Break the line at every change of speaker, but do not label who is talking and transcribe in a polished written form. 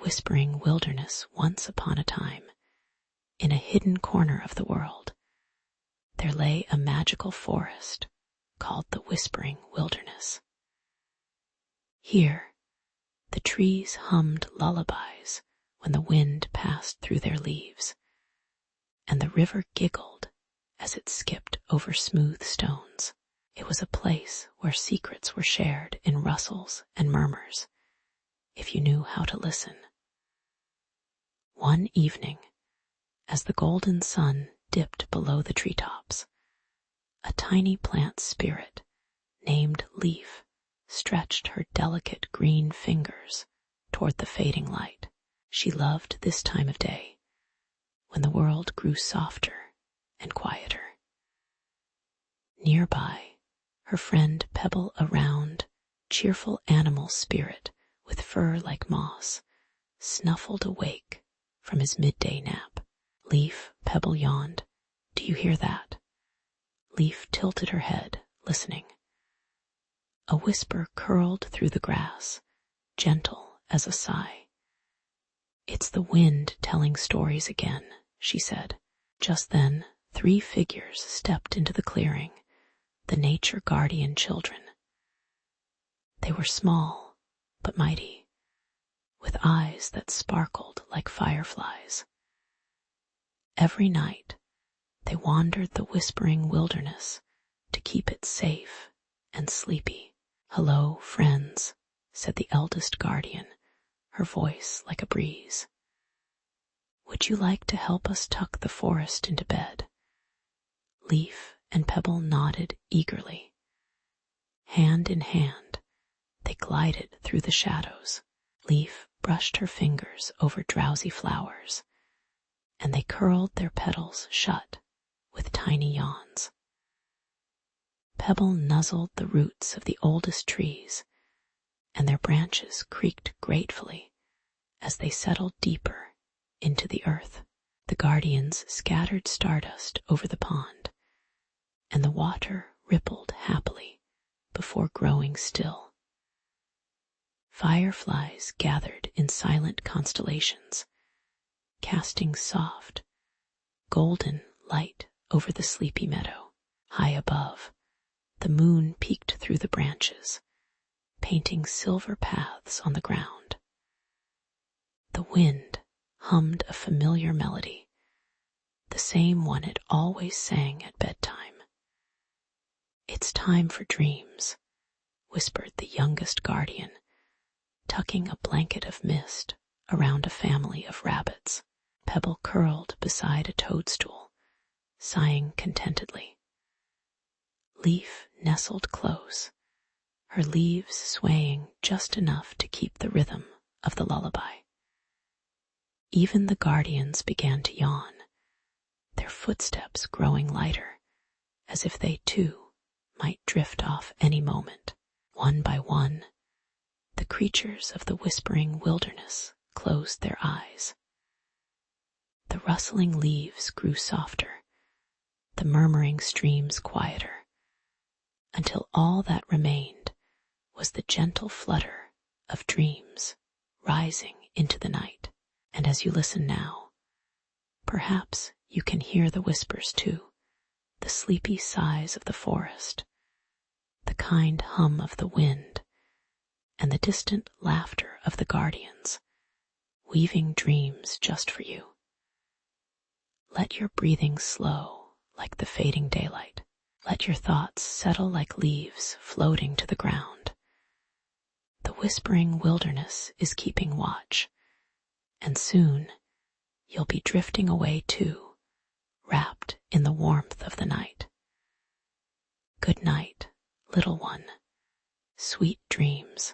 whispering wilderness once upon a time, in a hidden corner of the world, there lay a magical forest called the Whispering Wilderness. Here, the trees hummed lullabies when the wind passed through their leaves, and the river giggled as it skipped over smooth stones. It was a place where secrets were shared in rustles and murmurs, if you knew how to listen. One evening, as the golden sun dipped below the treetops, a tiny plant spirit named Leaf stretched her delicate green fingers toward the fading light. She loved this time of day, when the world grew softer and quieter. Nearby, her friend Pebble, a round, cheerful animal spirit with fur like moss, snuffled awake from his midday nap. Leaf, Pebble yawned. Do you hear that? Leaf tilted her head, listening. A whisper curled through the grass, gentle as a sigh. It's the wind telling stories again, she said. Just then, 3 figures stepped into the clearing, the nature guardian children. They were small, but mighty, with eyes that sparkled like fireflies. Every night, they wandered the whispering wilderness to keep it safe and sleepy. Hello, friends, said the eldest guardian, her voice like a breeze. Would you like to help us tuck the forest into bed? Leaf and Pebble nodded eagerly. Hand in hand, they glided through the shadows. Leaf brushed her fingers over drowsy flowers, and they curled their petals shut with tiny yawns. Pebble nuzzled the roots of the oldest trees, and their branches creaked gratefully as they settled deeper into the earth. The guardians scattered stardust over the pond, and the water rippled happily before growing still. Fireflies gathered in silent constellations, casting soft, golden light over the sleepy meadow. High above, the moon peeked through the branches, painting silver paths on the ground. The wind hummed a familiar melody, the same one it always sang at bedtime. It's time for dreams, whispered the youngest guardian, tucking a blanket of mist around a family of rabbits. Pebble curled beside a toadstool, sighing contentedly. Leaf nestled close, her leaves swaying just enough to keep the rhythm of the lullaby. Even the guardians began to yawn, their footsteps growing lighter, as if they too might drift off any moment. One by one, the creatures of the whispering wilderness closed their eyes. The rustling leaves grew softer, the murmuring streams quieter, until all that remained was the gentle flutter of dreams rising into the night. And as you listen now, perhaps you can hear the whispers too, the sleepy sighs of the forest, the kind hum of the wind, and the distant laughter of the guardians, weaving dreams just for you. Let your breathing slow like the fading daylight. Let your thoughts settle like leaves floating to the ground. The whispering wilderness is keeping watch, and soon you'll be drifting away too, wrapped in the warmth of the night. Good night, little one. Sweet dreams.